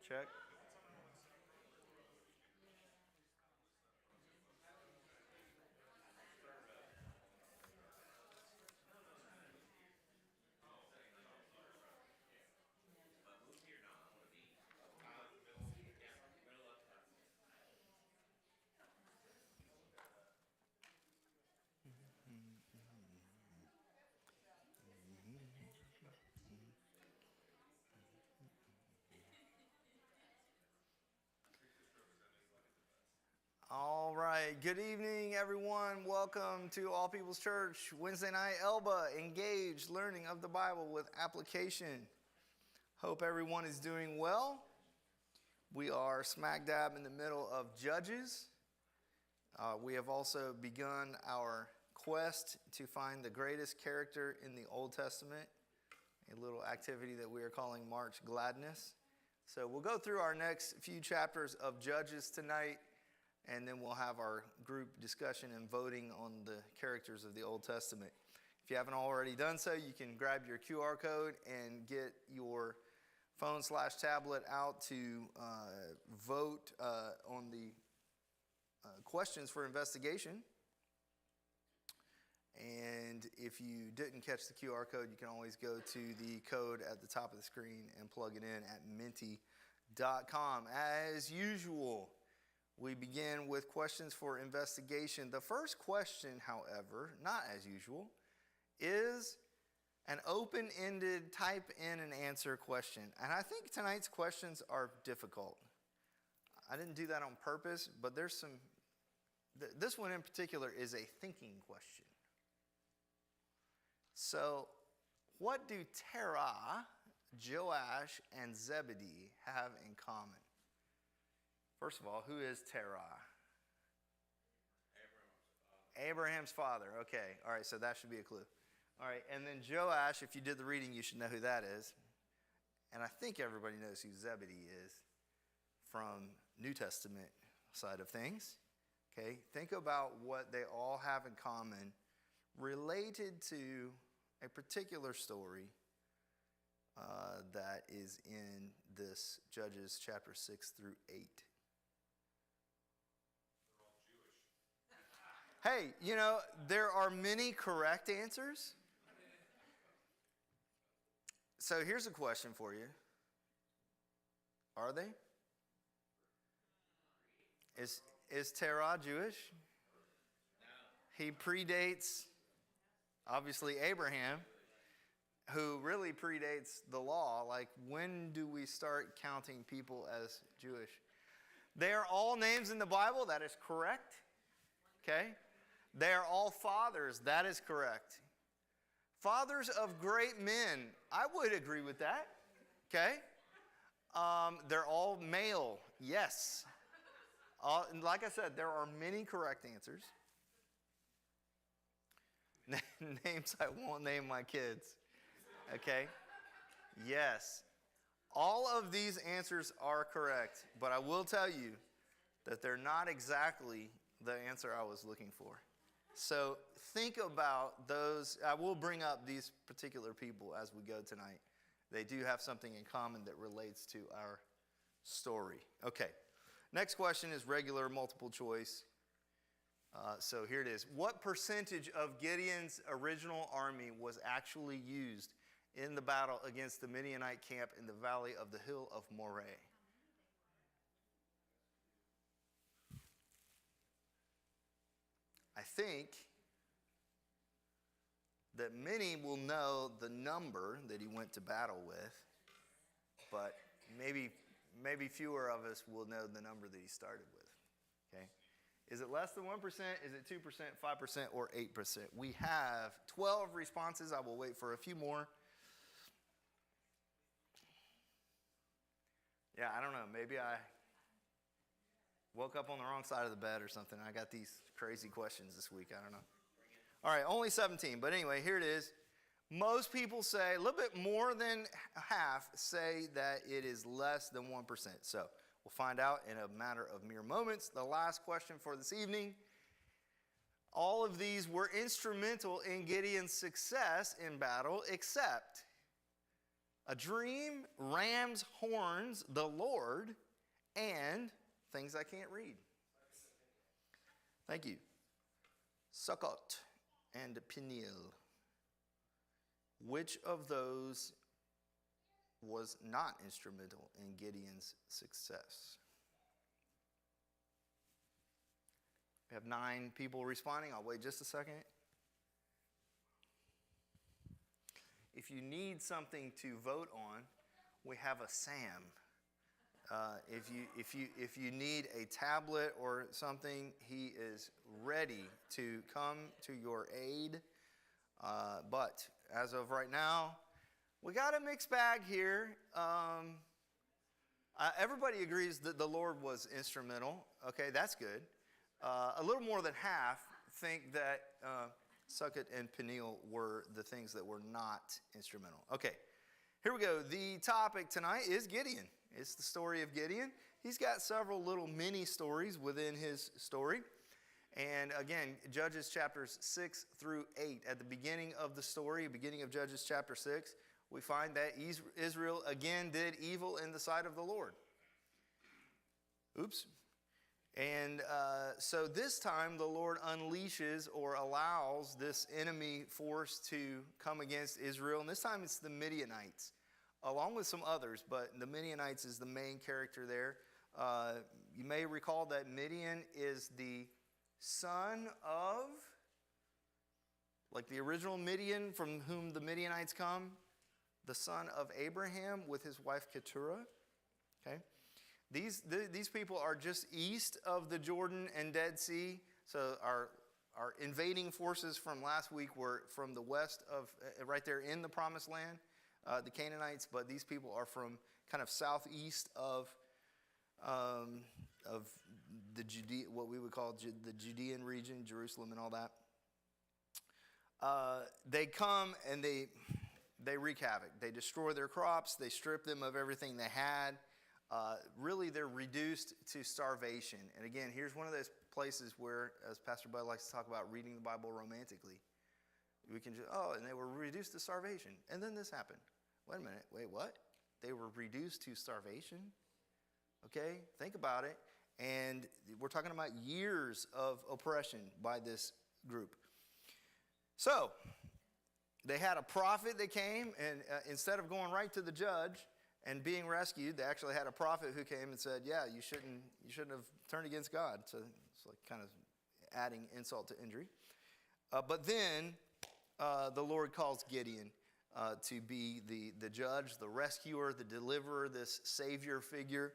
Check. All right. Good evening, everyone. Welcome to All People's Church, Wednesday night, Elba, engaged learning of the Bible with application. Hope everyone is doing well. We are smack dab in the middle of Judges. We have also begun our quest to find the greatest character in the Old Testament, a little activity that we are calling March Gladness. So we'll go through our next few chapters of Judges tonight, and then we'll have our group discussion and voting on the characters of the Old Testament. If you haven't already done so, you can grab your QR code and get your phone/tablet out to vote on the questions for investigation. And if you didn't catch the QR code, you can always go to the code at the top of the screen and plug it in at minty.com. As usual, we begin with questions for investigation. The first question, however, not as usual, is an open-ended type in and answer question. And I think tonight's questions are difficult. I didn't do that on purpose, but there's some, this one in particular is a thinking question. So, what do Terah, Joash, and Zebedee have in common? First of all, who is Terah? Abraham's father. Okay. All right, so that should be a clue. All right, and then Joash, if you did the reading, you should know who that is. And I think everybody knows who Zebedee is from New Testament side of things. Okay, think about what they all have in common related to a particular story that is in this Judges chapter 6 through 8. Hey, you know, there are many correct answers. So here's a question for you. Are they? Is Terah Jewish? No. He predates, obviously, Abraham, who really predates the law. Like, when do we start counting people as Jewish? They are all names in the Bible. That is correct. Okay? They are all fathers. That is correct. Fathers of great men. I would agree with that. Okay? They're all male. Yes. Like I said, there are many correct answers. Names I won't name my kids. Okay? Yes. All of these answers are correct, but I will tell you that they're not exactly the answer I was looking for. So think about those. I will bring up these particular people as we go tonight. They do have something in common that relates to our story. Okay. Next question is regular multiple choice. So here it is. What percentage of Gideon's original army was actually used in the battle against the Midianite camp in the valley of the hill of Moreh? I think that many will know the number that he went to battle with, but maybe fewer of us will know the number that he started with. Okay? Is it less than 1%? Is it 2%, 5%, or 8%? We have 12 responses. I will wait for a few more. Yeah, I don't know. Maybe I woke up on the wrong side of the bed or something. I got these crazy questions this week. I don't know. All right, only 17. But anyway, here it is. Most people say, a little bit more than half say that it is less than 1%. So we'll find out in a matter of mere moments. The last question for this evening. All of these were instrumental in Gideon's success in battle, except a dream, ram's horns, the Lord, and things I can't read. Thank you. Sukkot and Peniel. Which of those was not instrumental in Gideon's success? We have 9 people responding. I'll wait just a second. If you need something to vote on, we have a Sam. If you need a tablet or something, he is ready to come to your aid. But as of right now, we got a mixed bag here. Everybody agrees that the Lord was instrumental. Okay, that's good. A little more than half think that Sukkot and Peniel were the things that were not instrumental. Okay, here we go. The topic tonight is Gideon. It's the story of Gideon. He's got several little mini stories within his story. And again, Judges chapters 6 through 8. At the beginning of the story, beginning of Judges chapter 6, we find that Israel again did evil in the sight of the Lord. Oops. And so this time the Lord unleashes or allows this enemy force to come against Israel. And this time it's the Midianites, along with some others, but the Midianites is the main character there. You may recall that Midian is the son of, like the original Midian from whom the Midianites come, the son of Abraham with his wife Keturah. Okay. These people are just east of the Jordan and Dead Sea. So our invading forces from last week were from the west of, right there in the Promised Land, the Canaanites. But these people are from kind of southeast of the Judea, what we would call the Judean region, Jerusalem and all that. They come and they wreak havoc. They destroy their crops. They strip them of everything they had. Really, they're reduced to starvation. And again, here's one of those places where, as Pastor Bud likes to talk about, reading the Bible romantically. We can just, and they were reduced to starvation. And then this happened. Wait a minute. Wait, what? They were reduced to starvation? Okay, think about it. And we're talking about years of oppression by this group. So, they had a prophet that came, and instead of going right to the judge and being rescued, they actually had a prophet who came and said, yeah, you shouldn't have turned against God. So it's like kind of adding insult to injury. But then the Lord calls Gideon to be the judge, the rescuer, the deliverer, this savior figure.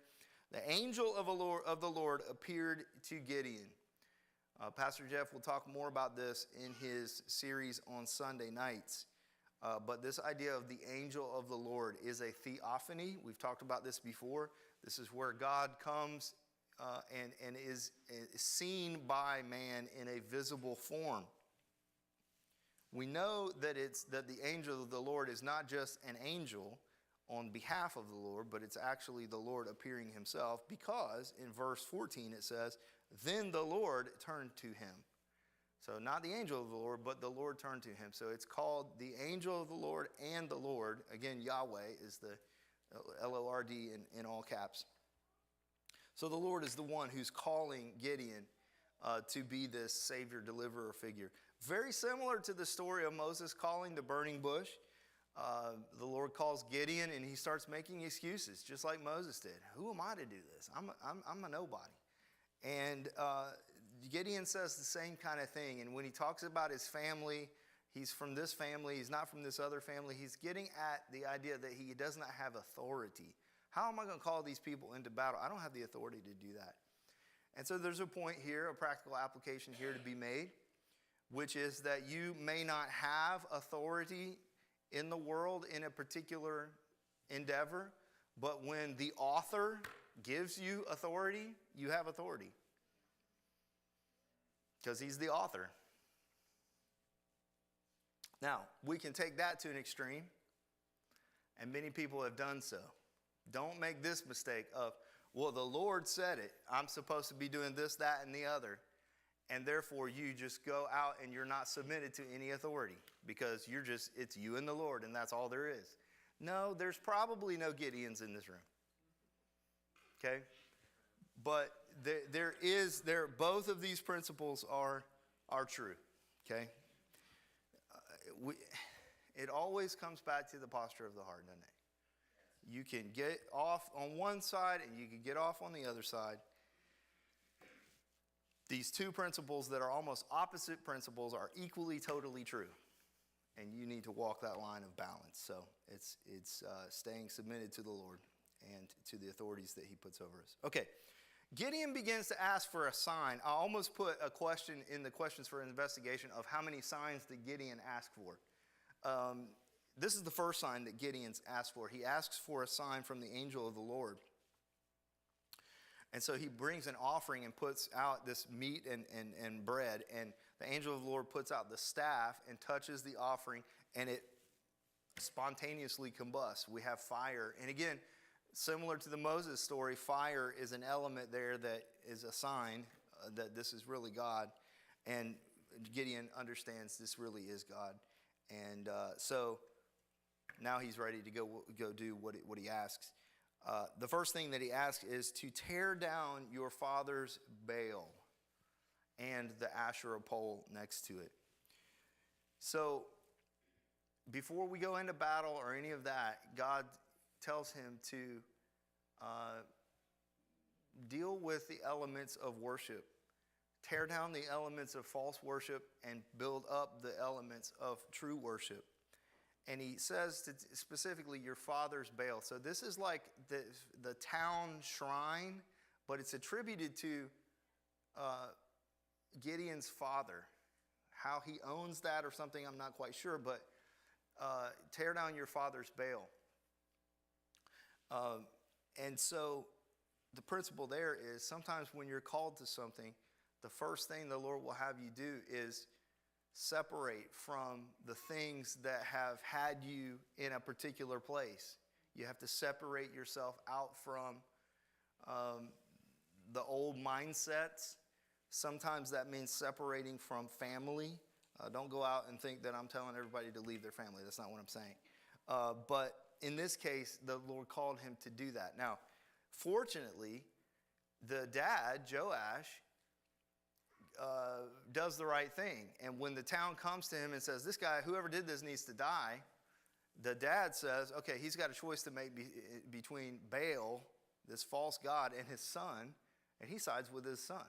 The angel of the Lord appeared to Gideon. Pastor Jeff will talk more about this in his series on Sunday nights. But this idea of the angel of the Lord is a theophany. We've talked about this before. This is where God comes and is seen by man in a visible form. We know that the angel of the Lord is not just an angel on behalf of the Lord, but it's actually the Lord appearing himself, because in verse 14 it says, then the Lord turned to him. So not the angel of the Lord, but the Lord turned to him. So it's called the angel of the Lord and the Lord. Again, Yahweh is the L-O-R-D in all caps. So the Lord is the one who's calling Gideon to be this savior, deliverer figure. Very similar to the story of Moses calling the burning bush. The Lord calls Gideon and he starts making excuses, just like Moses did. Who am I to do this? I'm a nobody. And Gideon says the same kind of thing. And when he talks about his family, he's from this family, he's not from this other family. He's getting at the idea that he does not have authority. How am I going to call these people into battle? I don't have the authority to do that. And so there's a point here, a practical application here to be made, which is that you may not have authority in the world in a particular endeavor, but when the author gives you authority, you have authority. Because he's the author. Now, we can take that to an extreme, and many people have done so. Don't make this mistake of, well, the Lord said it. I'm supposed to be doing this, that, and the other. And therefore, you just go out and you're not submitted to any authority because it's you and the Lord, and that's all there is. No, there's probably no Gideons in this room. Okay? But both of these principles are true. Okay? It always comes back to the posture of the heart, doesn't it? You can get off on one side and you can get off on the other side. These two principles that are almost opposite principles are equally totally true. And you need to walk that line of balance. So it's staying submitted to the Lord and to the authorities that he puts over us. Okay, Gideon begins to ask for a sign. I almost put a question in the questions for investigation of how many signs did Gideon ask for. This is the first sign that Gideon's asked for. He asks for a sign from the angel of the Lord. And so he brings an offering and puts out this meat and bread. And the angel of the Lord puts out the staff and touches the offering, and it spontaneously combusts. We have fire. And again, similar to the Moses story, fire is an element there that is a sign that this is really God. And Gideon understands this really is God. And so now he's ready to go do what he asks. The first thing that he asks is to tear down your father's Baal and the Asherah pole next to it. So before we go into battle or any of that, God tells him to deal with the elements of worship. Tear down the elements of false worship and build up the elements of true worship. And he says specifically your father's Baal. So this is like the town shrine, but it's attributed to Gideon's father. How he owns that or something, I'm not quite sure, but tear down your father's Baal. And so the principle there is sometimes when you're called to something, the first thing the Lord will have you do is separate from the things that have had you in a particular place. You have to separate yourself out from the old mindsets. Sometimes that means separating from family. Don't go out and think that I'm telling everybody to leave their family. That's not what I'm saying. But in this case, the Lord called him to do that. Now, fortunately, the dad, Joash, does the right thing. And when the town comes to him and says, this guy, whoever did this needs to die, the dad says, okay, he's got a choice to make between Baal, this false god, and his son, and he sides with his son.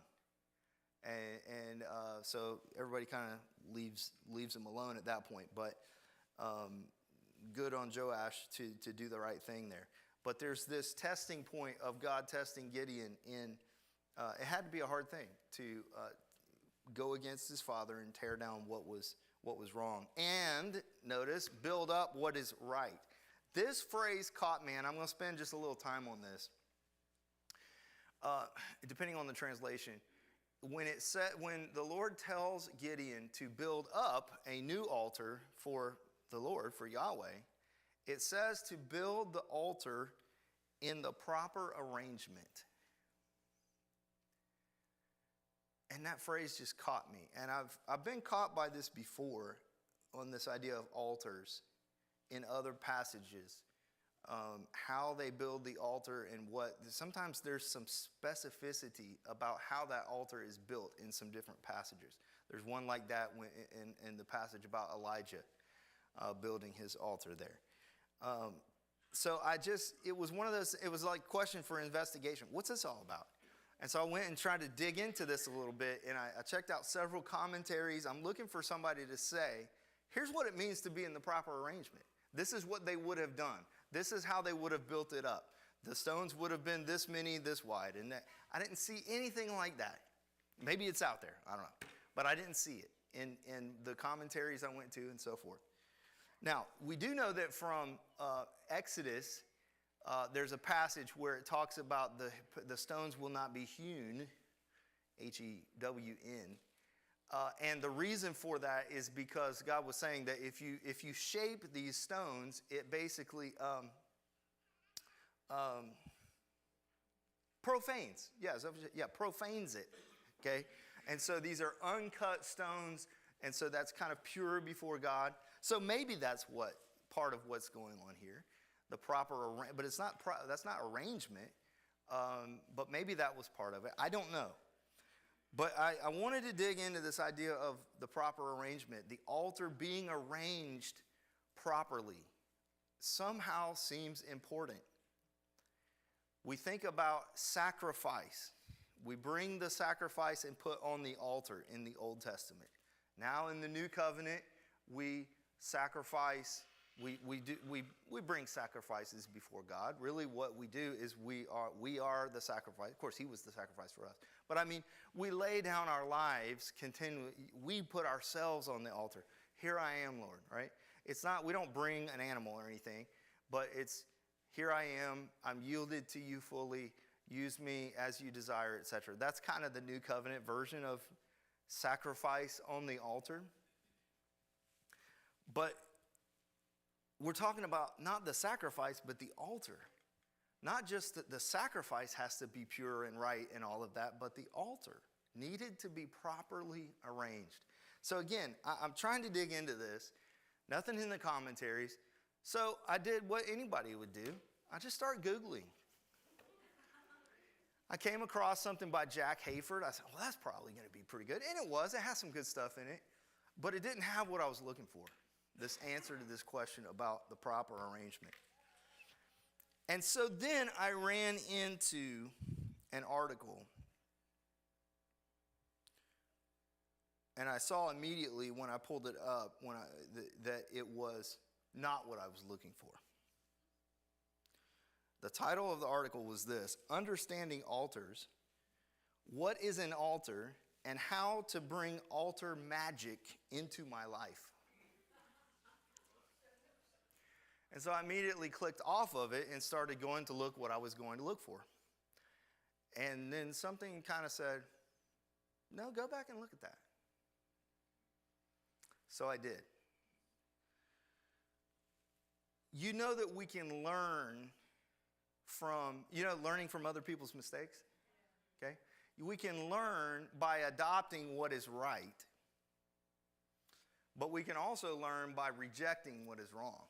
And so everybody kind of leaves him alone at that point. But good on Joash to do the right thing there. But there's this testing point of God testing Gideon in, it had to be a hard thing to go against his father and tear down what was wrong. And, notice, build up what is right. This phrase caught me, and I'm going to spend just a little time on this. Depending on the translation, when the Lord tells Gideon to build up a new altar for the Lord, for Yahweh, it says to build the altar in the proper arrangement. And that phrase just caught me. And I've been caught by this before on this idea of altars in other passages. How they build the altar and what. Sometimes there's some specificity about how that altar is built in some different passages. There's one like that in the passage about Elijah building his altar there. So it was one of those, it was like a question for investigation. What's this all about? And so I went and tried to dig into this a little bit, and I checked out several commentaries. I'm looking for somebody to say, here's what it means to be in the proper arrangement. This is what they would have done. This is how they would have built it up. The stones would have been this many, this wide. And I didn't see anything like that. Maybe it's out there. I don't know. But I didn't see it in the commentaries I went to and so forth. Now, we do know that from Exodus, there's a passage where it talks about the stones will not be hewn, H-E-W-N. And the reason for that is because God was saying that if you shape these stones, it basically profanes. Profanes it. Okay? And so these are uncut stones, and so that's kind of pure before God. So maybe that's part of what's going on here. the proper, but it's not. That's not arrangement. But maybe that was part of it. I don't know. But I wanted to dig into this idea of the proper arrangement. The altar being arranged properly somehow seems important. We think about sacrifice. We bring the sacrifice and put on the altar in the Old Testament. Now in the New Covenant, we sacrifice. We bring sacrifices before God. Really what we do is we are the sacrifice. Of course, he was the sacrifice for us. But I mean, we lay down our lives continually. We put ourselves on the altar. Here I am, Lord, right? It's not, we don't bring an animal or anything, but it's, here I am, I'm yielded to you fully, use me as you desire, etc. That's kind of the New Covenant version of sacrifice on the altar. But we're talking about not the sacrifice, but the altar. Not just that the sacrifice has to be pure and right and all of that, but the altar needed to be properly arranged. So again, I'm trying to dig into this. Nothing in the commentaries. So I did what anybody would do. I just started Googling. I came across something by Jack Hayford. I said, well, that's probably going to be pretty good. And it was. It has some good stuff in it. But it didn't have what I was looking for. This answer to this question about the proper arrangement. And so then I ran into an article. And I saw immediately when I pulled it up that it was not what I was looking for. The title of the article was this: Understanding Altars, What is an Altar, and How to Bring Altar Magic into My Life. And so I immediately clicked off of it and started going to look what I was going to look for. And then something kind of said, no, go back and look at that. So I did. You know that we can learn from, learning from other people's mistakes? Okay? We can learn by adopting what is right, but we can also learn by rejecting what is wrong.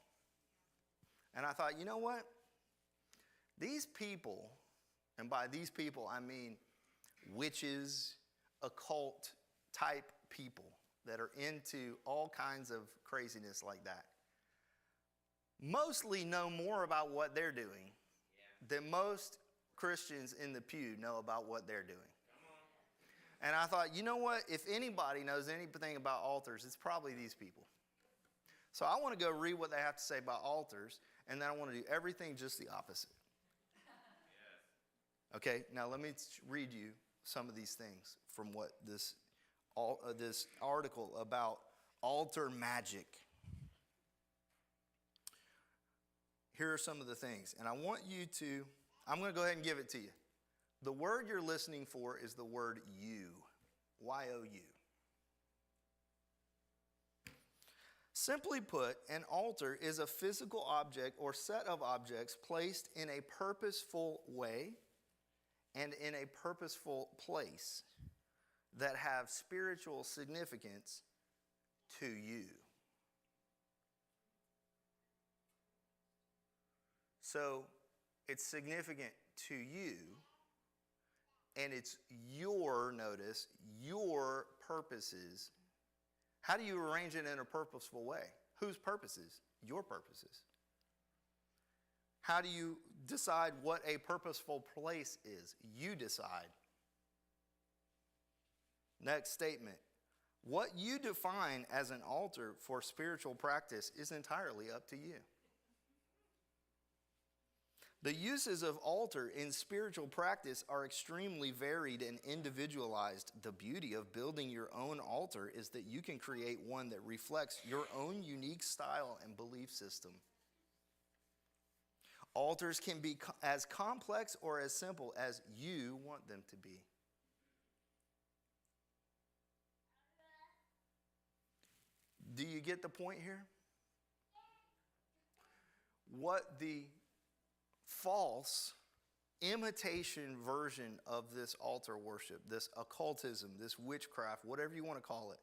And I thought, you know what? These people, and by these people I mean witches, occult type people that are into all kinds of craziness like that, mostly know more about what they're doing than most Christians in the pew know about what they're doing. And I thought, you know what? If anybody knows anything about altars, it's probably these people. So I want to go read what they have to say about altars, and then I want to do everything just the opposite. Okay, now let me read you some of these things from what this article about altar magic. Here are some of the things, and I want you to, I'm going to go ahead and give it to you. The word you're listening for is the word you, Y-O-U. Simply put, an altar is a physical object or set of objects placed in a purposeful way and in a purposeful place that have spiritual significance to you. So it's significant to you, and it's your purposes. How do you arrange it in a purposeful way? Whose purposes? Your purposes. How do you decide what a purposeful place is? You decide. Next statement. What you define as an altar for spiritual practice is entirely up to you. The uses of altar in spiritual practice are extremely varied and individualized. The beauty of building your own altar is that you can create one that reflects your own unique style and belief system. Altars can be as complex or as simple as you want them to be. Do you get the point here? What the false imitation version of this altar worship, this occultism, this witchcraft, whatever you want to call it,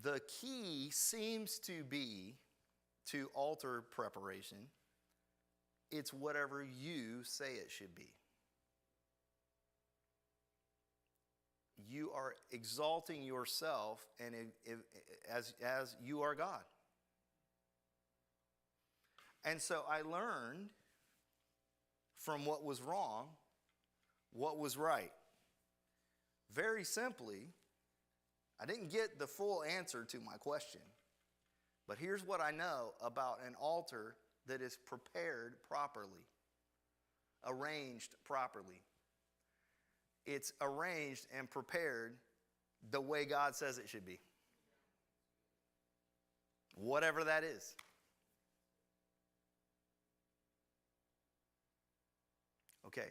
the key seems to be to altar preparation It's whatever you say it should be. You are exalting yourself and as you are God. And so I learned from what was wrong, what was right. Very simply, I didn't get the full answer to my question. But here's what I know about an altar that is prepared properly, arranged properly. It's arranged and prepared the way God says it should be. Whatever that is. Okay,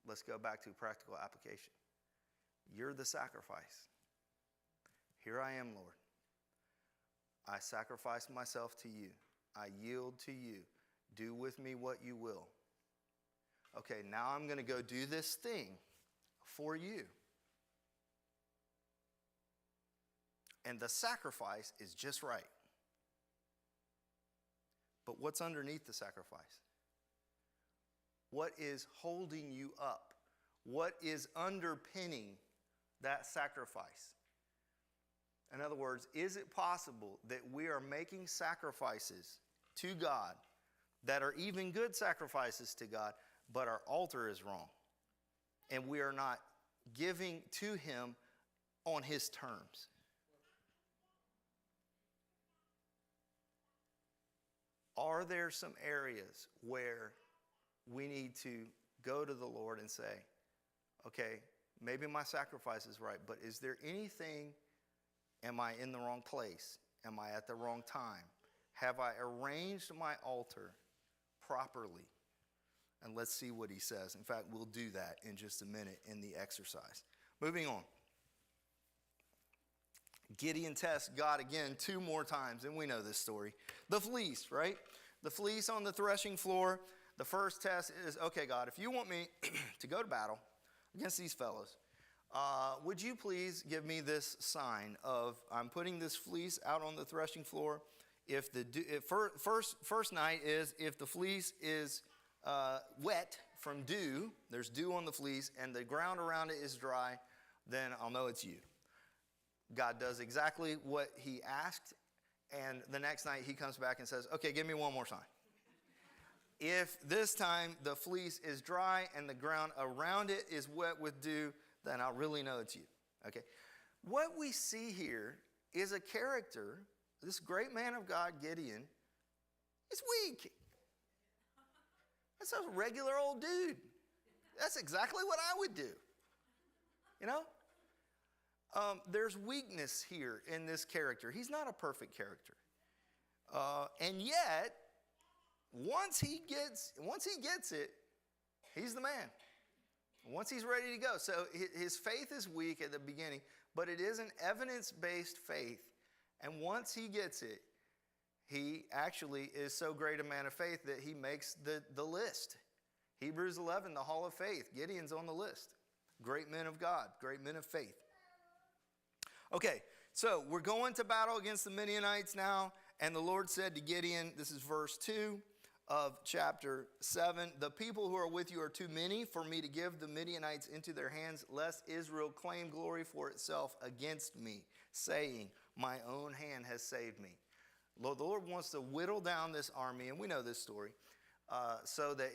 let's go back to practical application. You're the sacrifice. Here I am, Lord. I sacrifice myself to you. I yield to you. Do with me what you will. Okay, now I'm going to go do this thing for you. And the sacrifice is just right. But what's underneath the sacrifice? What is holding you up? What is underpinning that sacrifice? In other words, is it possible that we are making sacrifices to God that are even good sacrifices to God, but our altar is wrong? And we are not giving to him on his terms. Are there some areas where we need to go to the Lord and say, okay, maybe my sacrifice is right, but is there anything, am I in the wrong place? Am I at the wrong time? Have I arranged my altar properly? And let's see what he says. In fact, we'll do that in just a minute in the exercise. Moving on. Gideon tests God again 2 more times, and we know this story. The fleece, right? The fleece on the threshing floor. The first test is, okay, God, if you want me to go to battle against these fellows, would you please give me this sign of I'm putting this fleece out on the threshing floor. First night is if the fleece is wet from dew, there's dew on the fleece, and the ground around it is dry, then I'll know it's you. God does exactly what he asked, and the next night he comes back and says, okay, give me one more sign. If this time the fleece is dry and the ground around it is wet with dew, then I'll really know it's you. Okay. What we see here is a character, this great man of God, Gideon, is weak. That's a regular old dude. That's exactly what I would do. You know? There's weakness here in this character. He's not a perfect character. And yet, once he gets it, he's the man. Once he's ready to go. So his faith is weak at the beginning, but it is an evidence-based faith. And once he gets it, he actually is so great a man of faith that he makes the list. Hebrews 11, the hall of faith. Gideon's on the list. Great men of God, great men of faith. Okay, so we're going to battle against the Midianites now. And the Lord said to Gideon, this is verse 2 of chapter 7, the people who are with you are too many for me to give the Midianites into their hands, lest Israel claim glory for itself against me, saying, my own hand has saved me. The Lord wants to whittle down this army, and we know this story, so that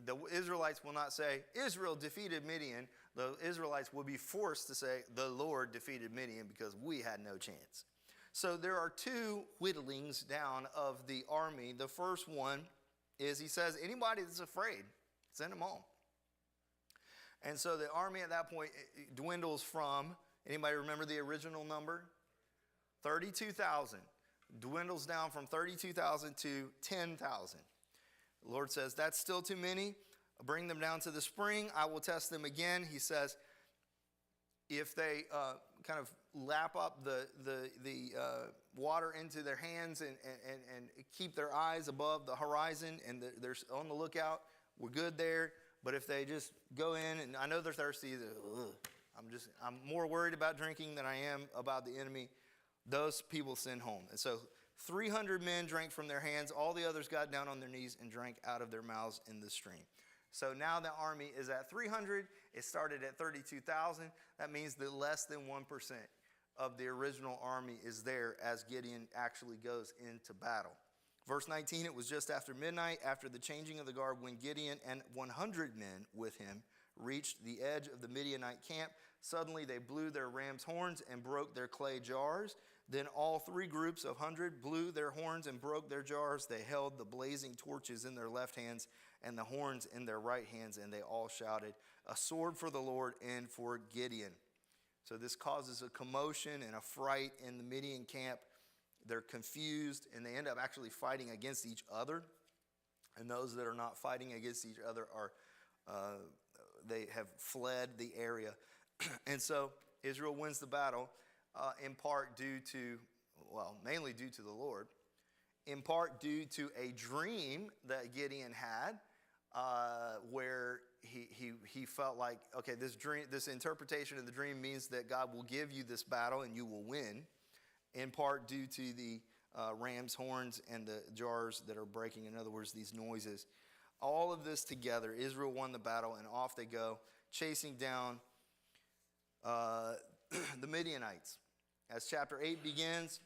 the Israelites will not say, Israel defeated Midian. The Israelites will be forced to say, the Lord defeated Midian because we had no chance. So there are 2 whittlings down of the army. The first one is he says, anybody that's afraid, send them home. And so the army at that point dwindles from, anybody remember the original number? 32,000. Dwindles down from 32,000 to 10,000. The Lord says, that's still too many. Bring them down to the spring. I will test them again. He says, if they kind of lap up the water into their hands and keep their eyes above the horizon and they're on the lookout, we're good there. But if they just go in, and I know they're thirsty, I'm more worried about drinking than I am about the enemy. Those people send home. And so 300 men drank from their hands. All the others got down on their knees and drank out of their mouths in the stream. So now the army is at 300. It started at 32,000. That means that less than 1% of the original army is there as Gideon actually goes into battle. Verse 19, it was just after midnight, after the changing of the guard, when Gideon and 100 men with him reached the edge of the Midianite camp. Suddenly they blew their ram's horns and broke their clay jars. Then all three groups of 100 blew their horns and broke their jars. They held the blazing torches in their left hands and the horns in their right hands, and they all shouted, "A sword for the Lord and for Gideon." So this causes a commotion and a fright in the Midian camp. They're confused, and they end up actually fighting against each other. And those that are not fighting against each other they have fled the area. And so Israel wins the battle in part mainly due to the Lord, in part due to a dream that Gideon had where he felt like, okay, this interpretation of the dream means that God will give you this battle and you will win, in part due to the ram's horns and the jars that are breaking. In other words, these noises. All of this together, Israel won the battle, and off they go, chasing down the Midianites. As chapter 8 begins,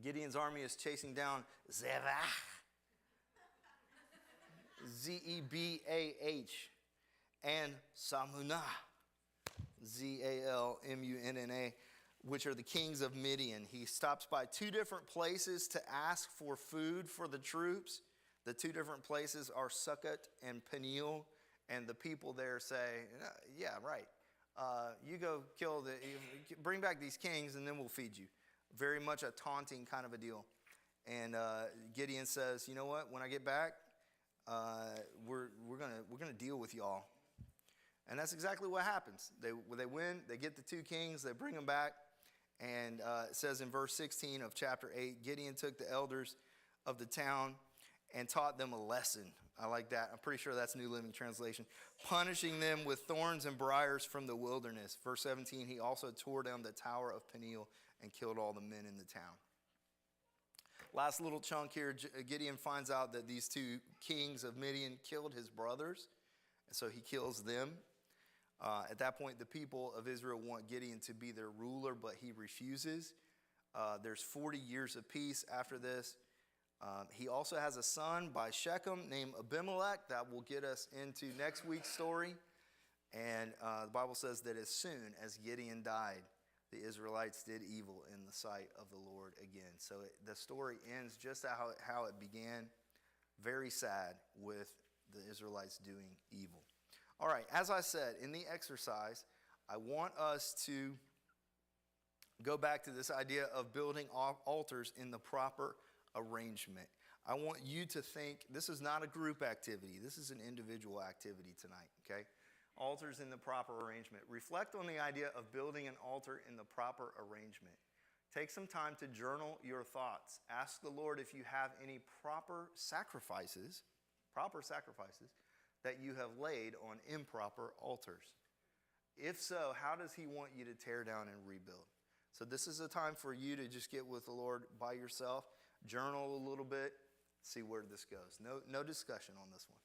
Gideon's army is chasing down Zebah, Zebah, and Salmunna, Zalmunna, which are the kings of Midian. He stops by two different places to ask for food for the troops. The two different places are Sukkot and Peniel, and the people there say, yeah, right. You go bring back these kings, and then we'll feed you. Very much a taunting kind of a deal. And Gideon says, you know what? When I get back, we're gonna deal with y'all. And that's exactly what happens. They win. They get the two kings. They bring them back. And it says in verse 16 of chapter 8, Gideon took the elders of the town and taught them a lesson. I like that. I'm pretty sure that's New Living Translation. Punishing them with thorns and briars from the wilderness. Verse 17, he also tore down the tower of Peniel and killed all the men in the town. Last little chunk here, Gideon finds out that these two kings of Midian killed his brothers, and so he kills them. At that point, the people of Israel want Gideon to be their ruler, but he refuses. There's 40 years of peace after this. He also has a son by Shechem named Abimelech that will get us into next week's story. And the Bible says that as soon as Gideon died, the Israelites did evil in the sight of the Lord again. So the story ends just how it began. Very sad, with the Israelites doing evil. All right, as I said, in the exercise, I want us to go back to this idea of building altars in the proper arrangement. I want you to think, this is not a group activity. This is an individual activity tonight, okay? Altars in the proper arrangement. Reflect on the idea of building an altar in the proper arrangement. Take some time to journal your thoughts. Ask the Lord if you have any proper sacrifices that you have laid on improper altars. If so, how does he want you to tear down and rebuild? So this is a time for you to just get with the Lord by yourself, journal a little bit, see where this goes. No discussion on this one.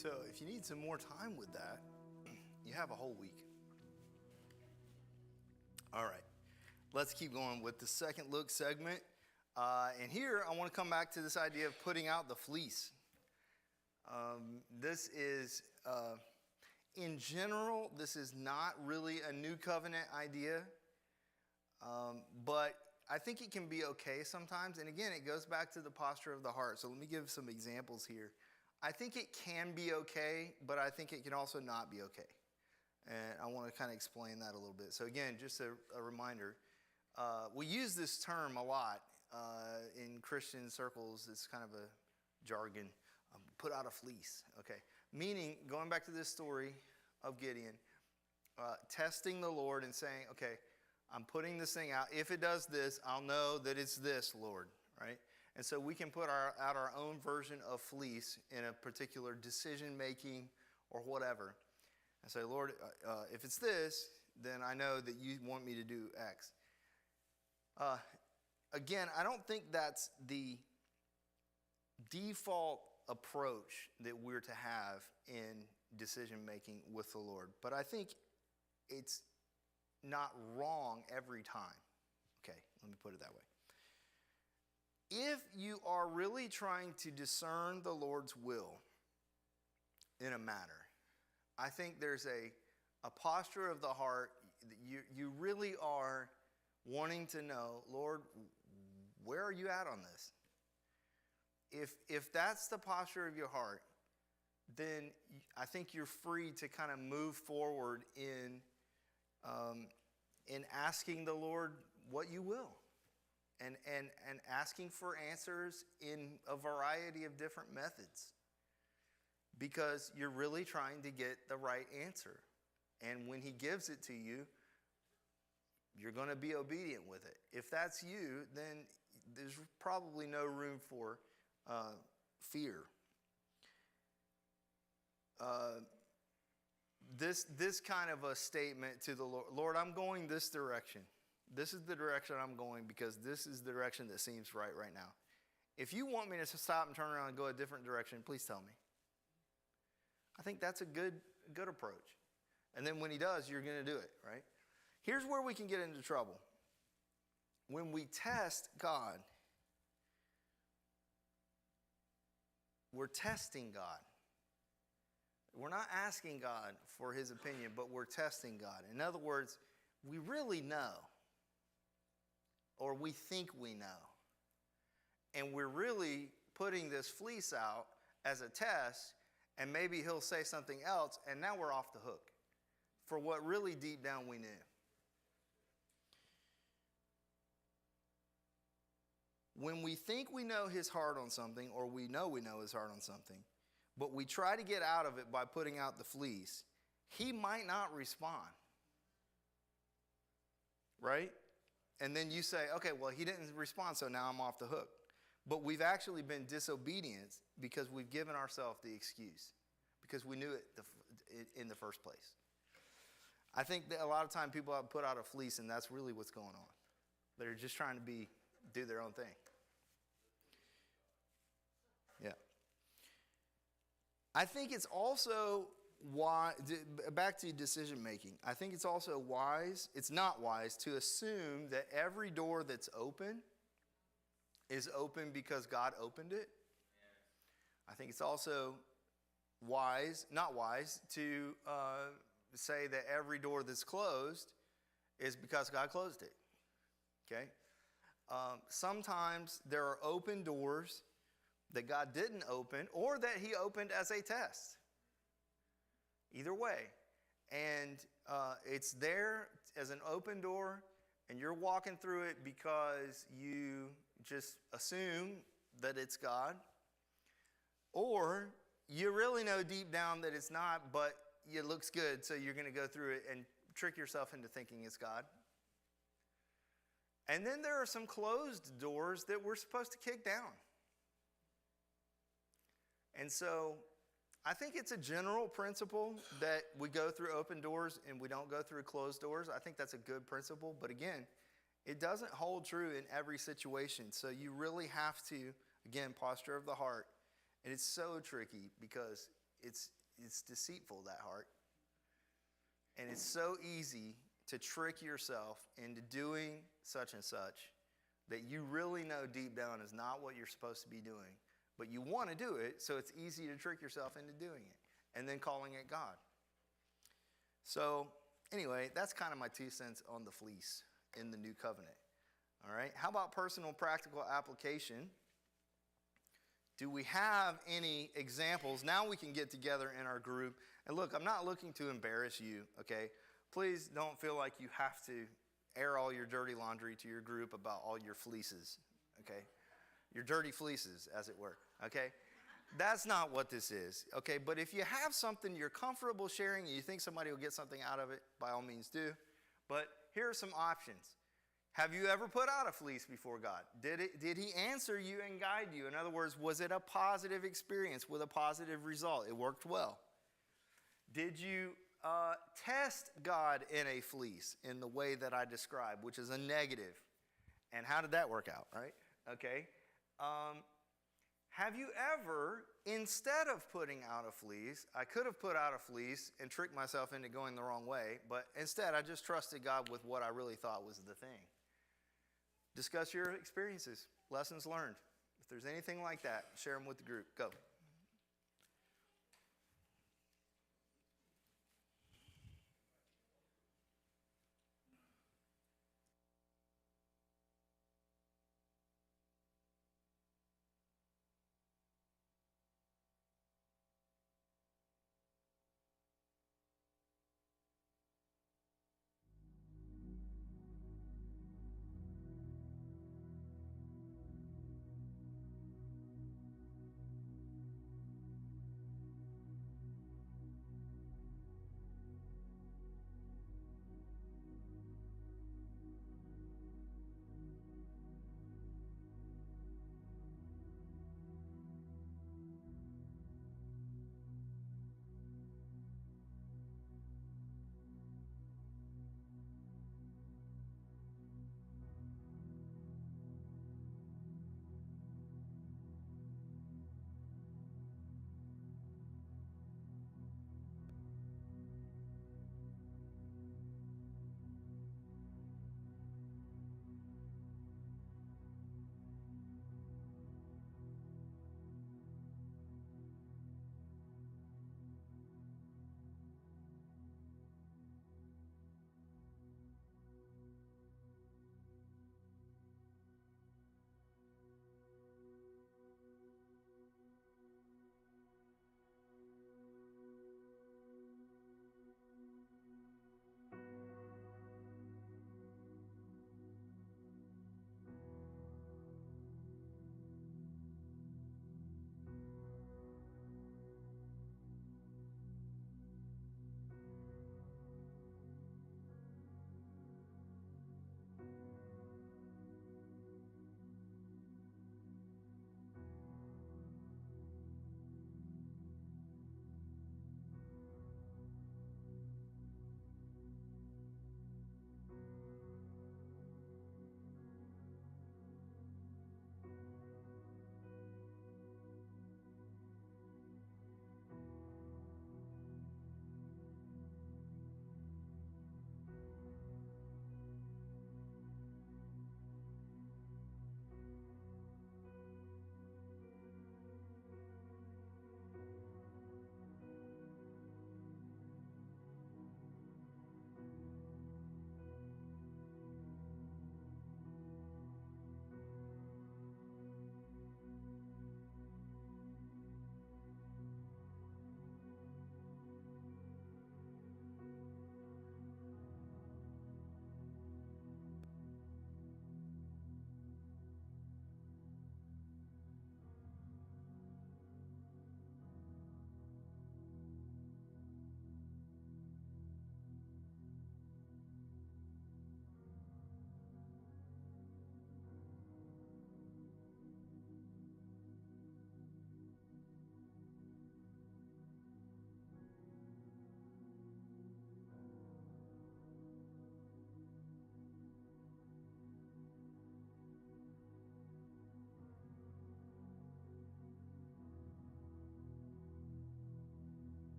So if you need some more time with that, you have a whole week. All right, let's keep going with the second look segment. And here I want to come back to this idea of putting out the fleece. This is, in general, this is not really a new covenant idea, but I think it can be okay sometimes. And again, it goes back to the posture of the heart. So let me give some examples here. I think it can be okay, but I think it can also not be okay. And I want to kind of explain that a little bit. So again, just a reminder, we use this term a lot in Christian circles. It's kind of a jargon, put out a fleece, okay? Meaning, going back to this story of Gideon, testing the Lord and saying, okay, I'm putting this thing out. If it does this, I'll know that it's this, Lord, right? And so we can put out our own version of fleece in a particular decision-making or whatever. And say, Lord, if it's this, then I know that you want me to do X. Again, I don't think that's the default approach that we're to have in decision-making with the Lord. But I think it's not wrong every time. Okay, let me put it that way. If you are really trying to discern the Lord's will in a matter, I think there's a posture of the heart. You really are wanting to know, Lord, where are you at on this? If that's the posture of your heart, then I think you're free to kind of move forward in asking the Lord what you will. And asking for answers in a variety of different methods, because you're really trying to get the right answer. And when he gives it to you, you're going to be obedient with it. If that's you, then there's probably no room for fear. This kind of a statement to the Lord, Lord, I'm going this direction. This is the direction I'm going because this is the direction that seems right now. If you want me to stop and turn around and go a different direction, please tell me. I think that's a good approach. And then when he does, you're going to do it, right? Here's where we can get into trouble. When we test God, we're testing God. We're not asking God for his opinion, but we're testing God. In other words, we really know. Or we think we know. And we're really putting this fleece out as a test, and maybe he'll say something else, and now we're off the hook for what really deep down we knew. When we think we know his heart on something, or we know his heart on something, but we try to get out of it by putting out the fleece, he might not respond. Right? And then you say, okay, well, he didn't respond, so now I'm off the hook. But we've actually been disobedient because we've given ourselves the excuse, because we knew it in the first place. I think that a lot of time people have put out a fleece, and that's really what's going on. They're just trying to do their own thing. Yeah. I think it's also why, back to decision making, I think it's also wise, it's not wise to assume that every door that's open is open because God opened it. I think it's also not wise to say that every door that's closed is because God closed it. Okay? Sometimes there are open doors that God didn't open, or that he opened as a test. Either way. And it's there as an open door, and you're walking through it because you just assume that it's God. Or you really know deep down that it's not, but it looks good, so you're going to go through it and trick yourself into thinking it's God. And then there are some closed doors that we're supposed to kick down. And so I think it's a general principle that we go through open doors and we don't go through closed doors. I think that's a good principle. But again, it doesn't hold true in every situation. So you really have to, again, posture of the heart. And it's so tricky because it's deceitful, that heart. And it's so easy to trick yourself into doing such and such that you really know deep down is not what you're supposed to be doing. But you want to do it, so it's easy to trick yourself into doing it and then calling it God. So anyway, that's kind of my 2 cents on the fleece in the new covenant. All right, how about personal practical application? Do we have any examples? Now we can get together in our group. And look, I'm not looking to embarrass you, okay? Please don't feel like you have to air all your dirty laundry to your group about all your fleeces, okay? Your dirty fleeces, as it were, okay? That's not what this is, okay? But if you have something you're comfortable sharing and you think somebody will get something out of it, by all means do. But here are some options. Have you ever put out a fleece before God? Did he answer you and guide you? In other words, was it a positive experience with a positive result? It worked well. Did you test God in a fleece in the way that I described, which is a negative? And how did that work out, right? Okay. Have you ever, instead of putting out a fleece, I could have put out a fleece and tricked myself into going the wrong way, but instead I just trusted God with what I really thought was the thing. Discuss your experiences, lessons learned. If there's anything like that, share them with the group. Go.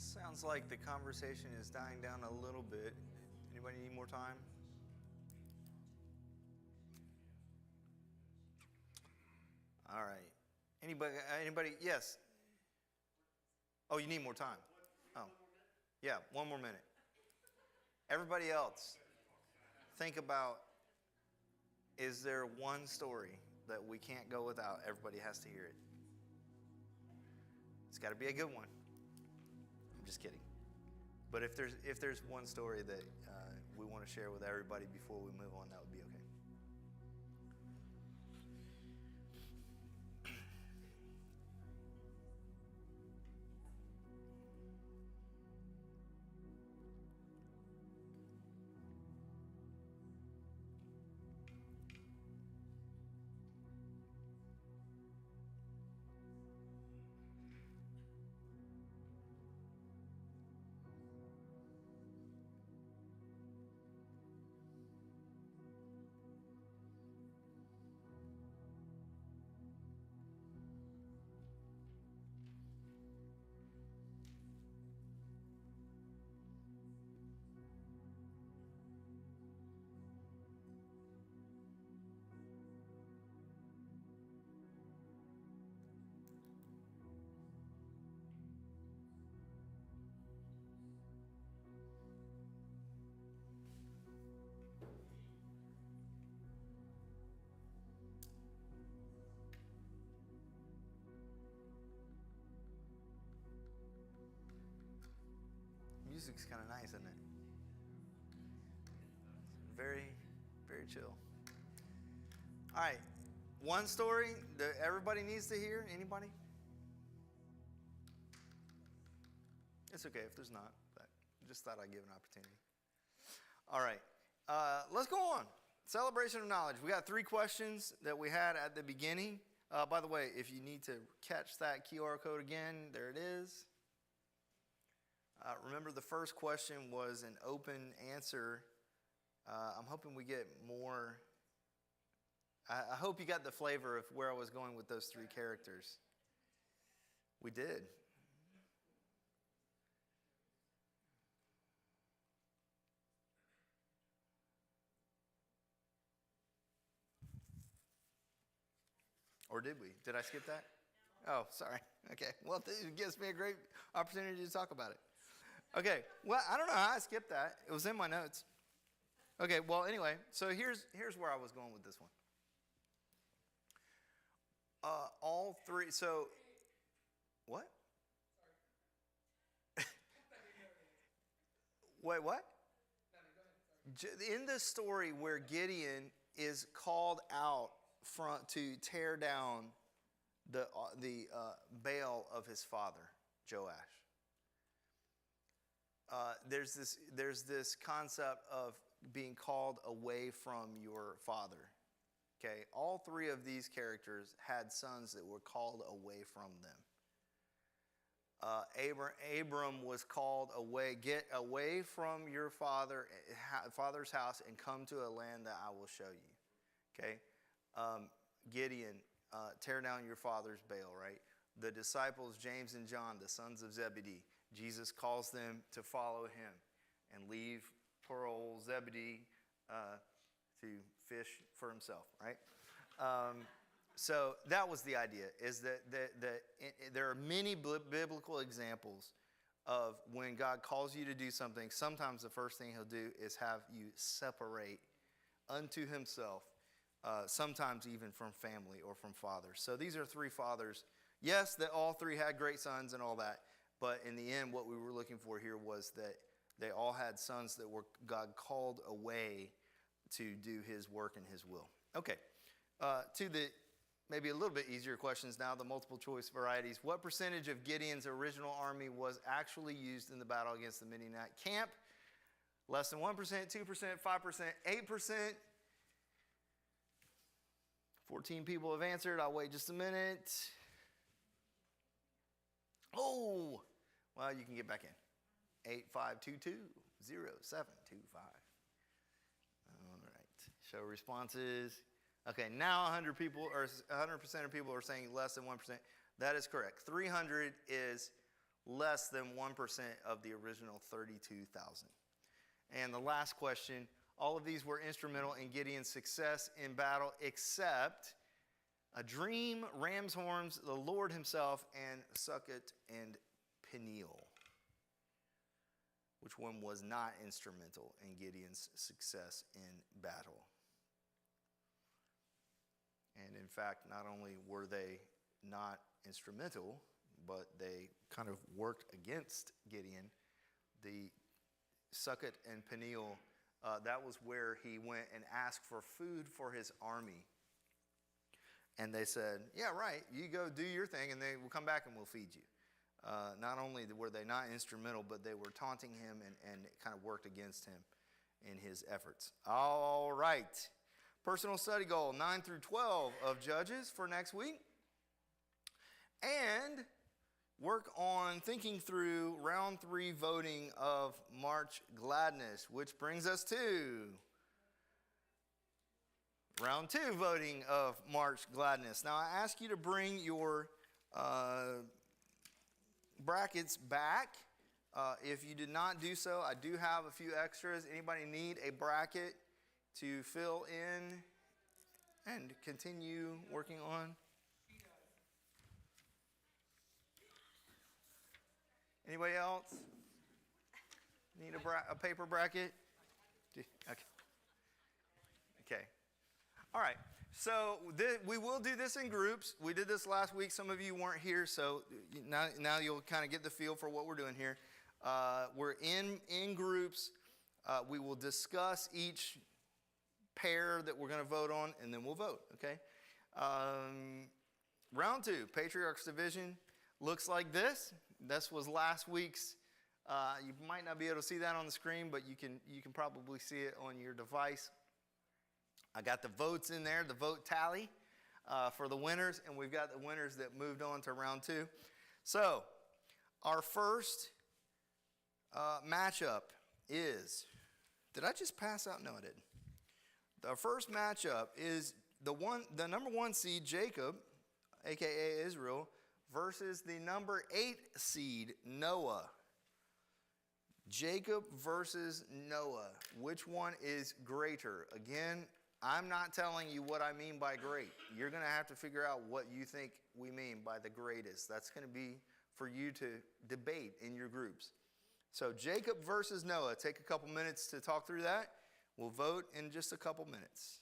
Sounds like the conversation is dying down a little bit. Anybody need more time? All right. Anybody? Yes. Oh, you need more time. Oh, yeah, 1 more minute. Everybody else, think about, is there one story that we can't go without? Everybody has to hear it. It's got to be a good one. I'm just kidding. But if there's one story that we want to share with everybody before we move on, that would be okay. Music's kind of nice, isn't it? Very, very chill. All right, one story that everybody needs to hear. Anybody? It's okay if there's not, but just thought I'd give an opportunity. All right, let's go on. Celebration of knowledge. We got 3 questions that we had at the beginning. By the way, if you need to catch that QR code again, there it is. Remember, the first question was an open answer. I'm hoping we get more. I hope you got the flavor of where I was going with those 3 characters. We did. Or did we? Did I skip that? Oh, sorry. Okay. Well, it gives me a great opportunity to talk about it. Okay. Well, I don't know how I skipped that. It was in my notes. Okay. Well, anyway, so here's where I was going with this one. All 3. So, what? Wait, what? In the story where Gideon is called out to tear down the Baal of his father, Joash. There's this concept of being called away from your father. Okay, all 3 of these characters had sons that were called away from them. Abram was called away, get away from your father's house and come to a land that I will show you. Okay, Gideon, tear down your father's Baal, right? The disciples, James and John, the sons of Zebedee, Jesus calls them to follow him and leave poor old Zebedee to fish for himself, right? So that was the idea, is that there are many biblical examples of when God calls you to do something. Sometimes the first thing he'll do is have you separate unto himself, sometimes even from family or from fathers. So these are 3 fathers. Yes, that all 3 had great sons and all that, but in the end, what we were looking for here was that they all had sons that were God called away to do his work and his will. Okay, to the maybe a little bit easier questions now, the multiple choice varieties. What percentage of Gideon's original army was actually used in the battle against the Midianite camp? Less than 1%, 2%, 5%, 8%. 14 people have answered. I'll wait just a minute. Oh, well, you can get back in. 8522-0725. All right. Show responses. Okay, now 100% of people are saying less than 1%. That is correct. 300 is less than 1% of the original 32,000. And the last question, all of these were instrumental in Gideon's success in battle, except a dream, ram's horns, the Lord himself, and Sukkot and Peniel. Which one was not instrumental in Gideon's success in battle? And in fact, not only were they not instrumental, but they kind of worked against Gideon. The Sukkot and Peniel, that was where he went and asked for food for his army. And they said, yeah, right, you go do your thing, and we'll come back and we'll feed you. Not only were they not instrumental, but they were taunting him and kind of worked against him in his efforts. All right. Personal study goal, 9 through 12 of Judges for next week. And work on thinking through round 3 voting of March Gladness, which brings us to round 2 voting of March Gladness. Now, I ask you to bring your brackets back. If you did not do so, I do have a few extras. Anybody need a bracket to fill in and continue working on? Anybody else need a paper bracket? Okay. Okay. All right. So we will do this in groups. We did this last week. Some of you weren't here, so now you'll kind of get the feel for what we're doing here. We're in groups. We will discuss each pair that we're going to vote on, and then we'll vote, okay? Round 2, Patriarchs Division, looks like this. This was last week's. You might not be able to see that on the screen, but you can probably see it on your device. I got the votes in there, the vote tally for the winners, and we've got the winners that moved on to round 2. So our first matchup is, did I just pass out? No, I didn't. The first matchup is the number 1 seed, Jacob, a.k.a. Israel, versus the number 8 seed, Noah. Jacob versus Noah. Which one is greater? Again, I'm not telling you what I mean by great. You're going to have to figure out what you think we mean by the greatest. That's going to be for you to debate in your groups. So Jacob versus Noah. Take a couple minutes to talk through that. We'll vote in just a couple minutes.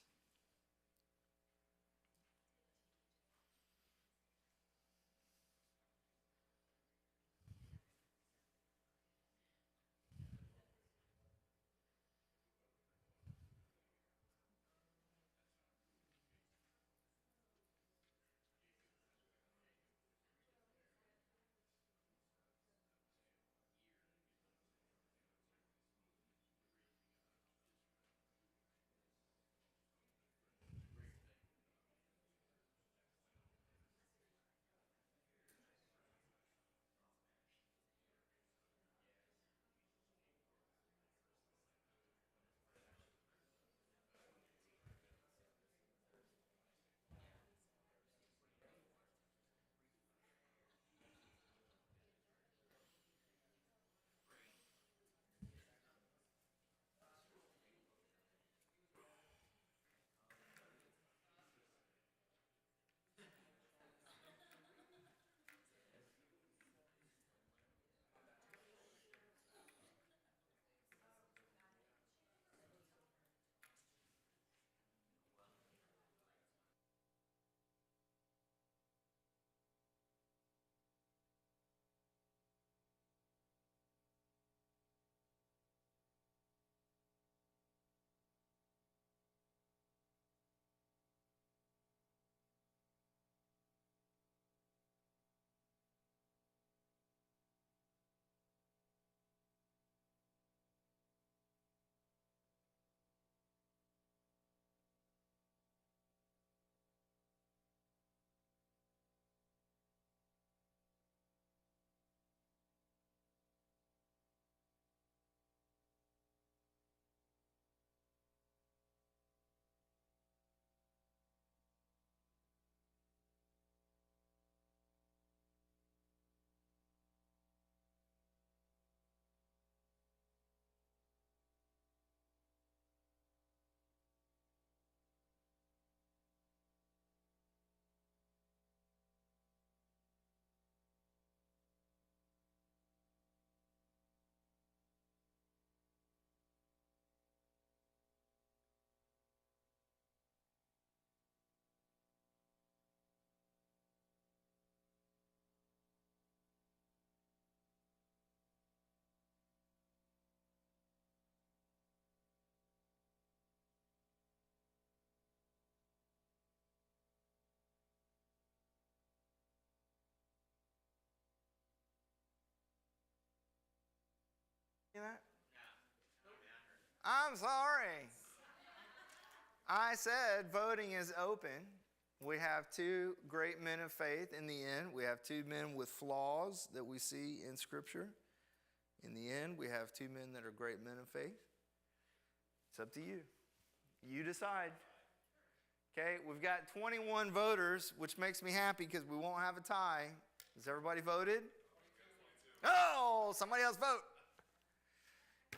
that? I'm sorry. I said voting is open. We have two great men of faith in the end. We have two men with flaws that we see in Scripture. In the end, we have two men that are great men of faith. It's up to you. You decide. Okay, we've got 21 voters, which makes me happy because we won't have a tie. Has everybody voted? Oh, somebody else vote.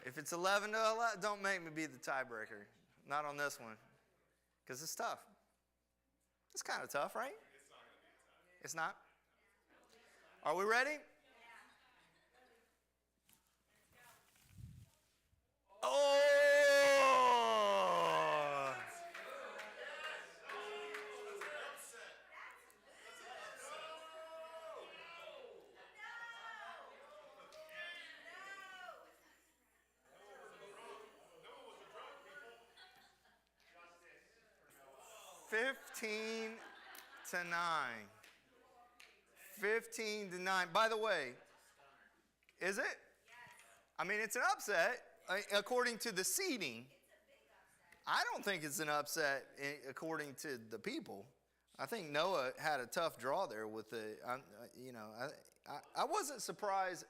If it's 11 to 11, don't make me be the tiebreaker. Not on this one. Because it's tough. It's kind of tough, right? It's not? Are we ready? Oh! 15 to 9. 15 to 9. By the way, is it? I mean, it's an upset according to the seeding. I don't think it's an upset according to the people. I think Noah had a tough draw there with the, I wasn't surprised.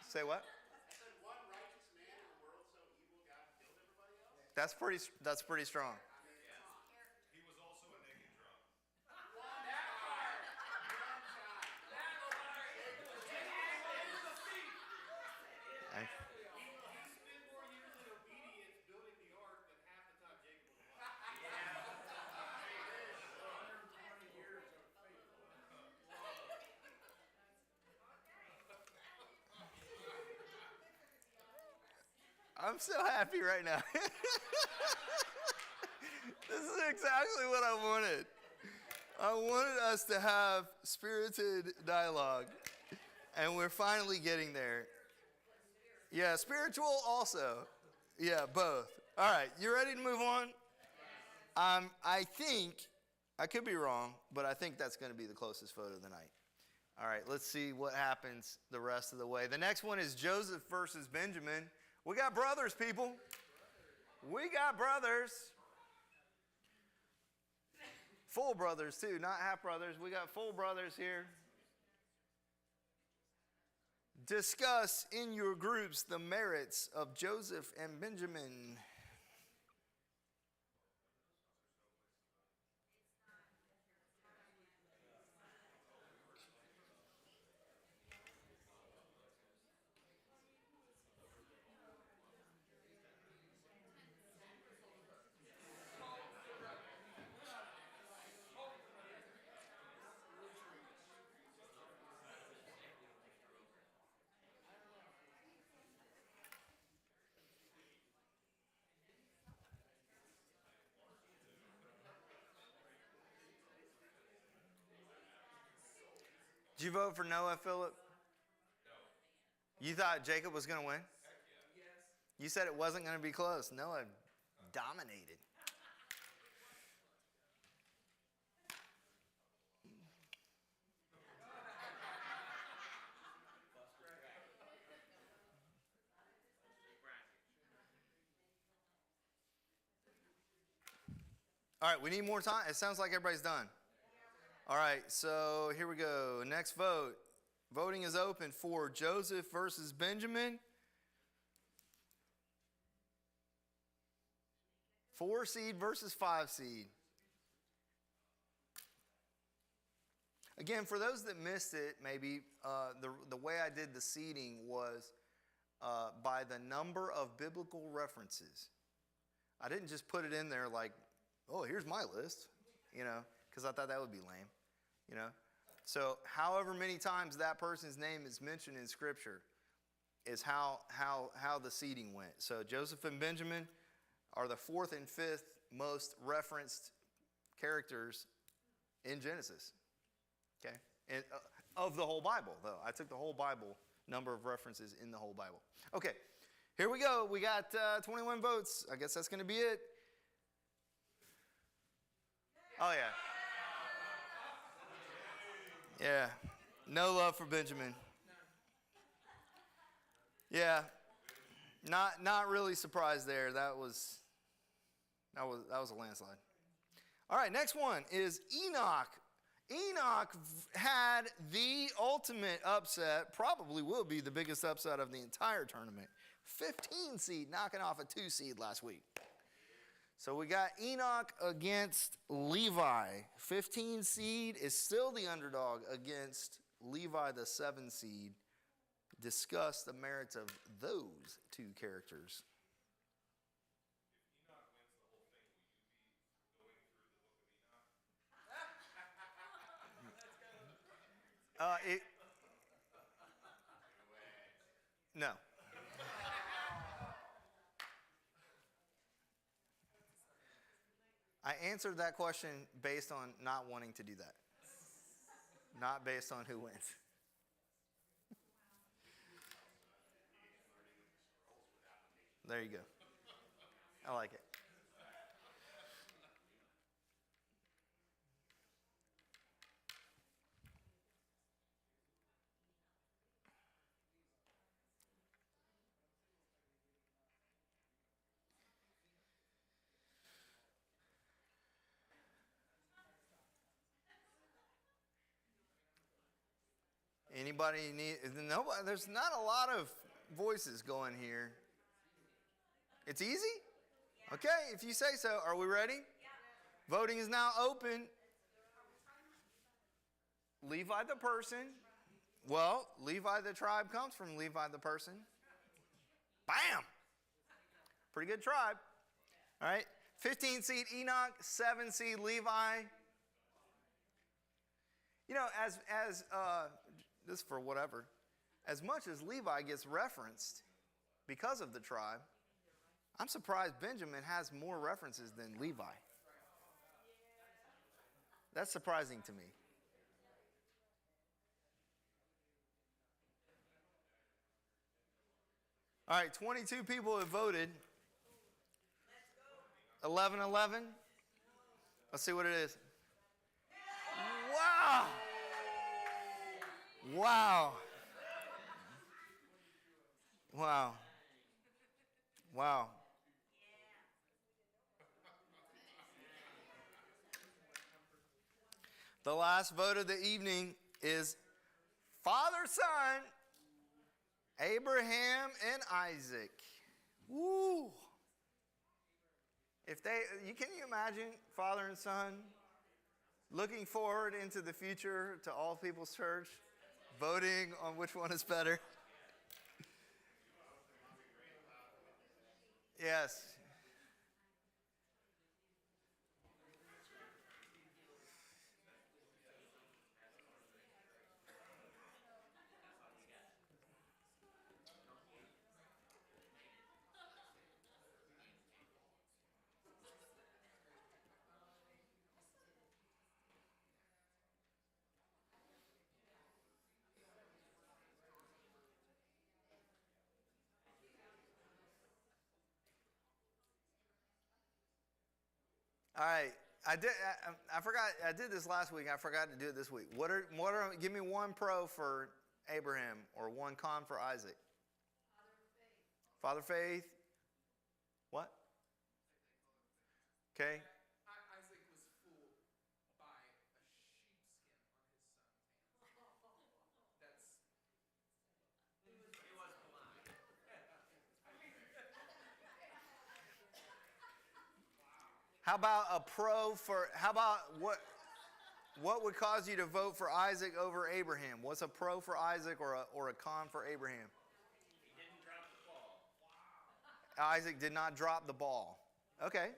Say what? That's pretty strong. He was also a naked drunk. I, He spent more years in obedience building the ark than half the time Jacob was alive. 120 years of faithful. I'm so happy right now. This is exactly what I wanted. I wanted us to have spirited dialogue, and we're finally getting there. Yeah, spiritual also. Yeah, both. All right, you ready to move on? I think, I could be wrong, but I think that's going to be the closest photo of the night. All right, let's see what happens the rest of the way. The next one is Joseph versus Benjamin. We got brothers, people. We got brothers. Full brothers, too, not half brothers. We got full brothers here. Discuss in your groups the merits of Joseph and Benjamin. Did you vote for Noah, Philip? No. You thought Jacob was going to win? Heck yeah. Yes. You said it wasn't going to be close. Noah dominated. All right, we need more time. It sounds like everybody's done. All right, so here we go. Next vote. Voting is open for Joseph versus Benjamin. 4 seed versus 5 seed. Again, for those that missed it, maybe the way I did the seeding was by the number of biblical references. I didn't just put it in there like, oh, here's my list, because I thought that would be lame. So however many times that person's name is mentioned in Scripture is how the seeding went. So Joseph and Benjamin are the 4th and 5th most referenced characters in Genesis. Okay, and of the whole Bible, though. I took the whole Bible, number of references in the whole Bible. Okay, here we go. We got 21 votes. I guess that's going to be it. Oh, yeah. Yeah, no love for Benjamin. Yeah, not really surprised there. That was a landslide. All right, next one is Enoch. Enoch had the ultimate upset, probably will be the biggest upset of the entire tournament. 15 seed knocking off a 2 seed last week. So we got Enoch against Levi. 15 seed is still the underdog against Levi, the 7 seed. Discuss the merits of those two characters. No. I answered that question based on not wanting to do that. Not based on who wins. There you go. I like it. Anybody need? Nobody. There's not a lot of voices going here. It's easy? Okay, if you say so. Are we ready? Voting is now open. Levi the person. Well, Levi the tribe comes from Levi the person. Bam! Pretty good tribe. All right. 15 seed Enoch, 7 seed Levi. You know, as this for whatever, as much as Levi gets referenced because of the tribe, I'm surprised Benjamin has more references than Levi. That's surprising to me. All right, 22 people have voted. 11-11. Let's see what it is. Wow. Wow. Wow. Wow. The last vote of the evening is father, son, Abraham and Isaac. Woo. Can you imagine father and son looking forward into the future to All People's Church, voting on which one is better? Yes. All right. I forgot. I did this last week. I forgot to do it this week. Give me one pro for Abraham or one con for Isaac. Father faith. What? Okay. Isaac was fooled by a sheepskin on his son's hands. He was blind. How about a pro for? How about what would cause you to vote for Isaac over Abraham? What's a pro for Isaac or a con for Abraham? He didn't drop the ball. Wow. Isaac did not drop the ball. Okay.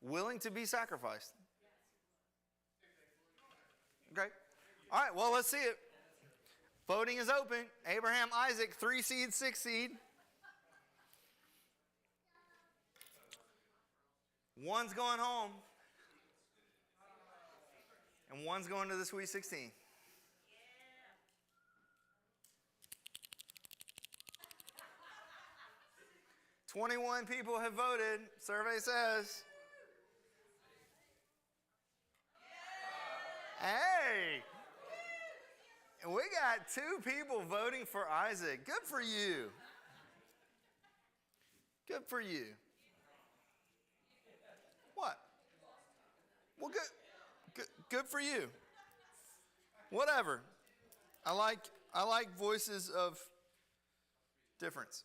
Willing to be sacrificed. Okay. All right, well, let's see it. Voting is open. Abraham, Isaac, 3 seed, 6 seed. One's going home. And one's going to the Sweet 16. 21 people have voted, survey says. Hey! we got 2 people voting for Isaac. Good for you. Good for you. What? Well, good for you. Whatever. I like voices of difference.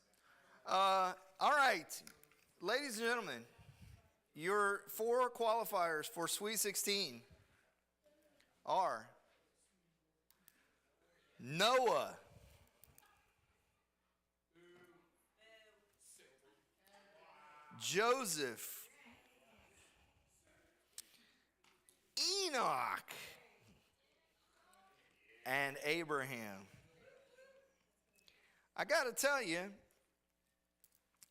All right, ladies and gentlemen, your 4 qualifiers for Sweet 16 are Noah, Joseph, Enoch, and Abraham. I got to tell you,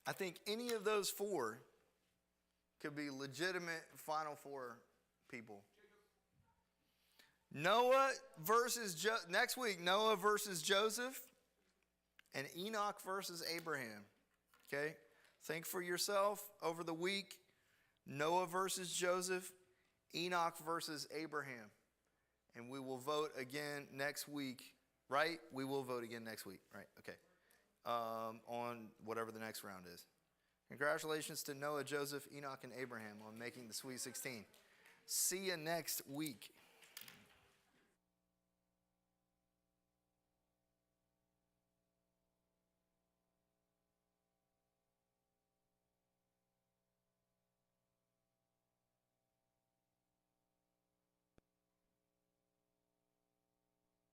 I think any of those 4 could be legitimate Final Four people. Noah versus next week, Noah versus Joseph, and Enoch versus Abraham. Okay? Think for yourself over the week. Noah versus Joseph, Enoch versus Abraham. And we will vote again next week, right? We will vote again next week, right? Okay. On whatever the next round is. Congratulations to Noah, Joseph, Enoch, and Abraham on making the Sweet 16. See you next week.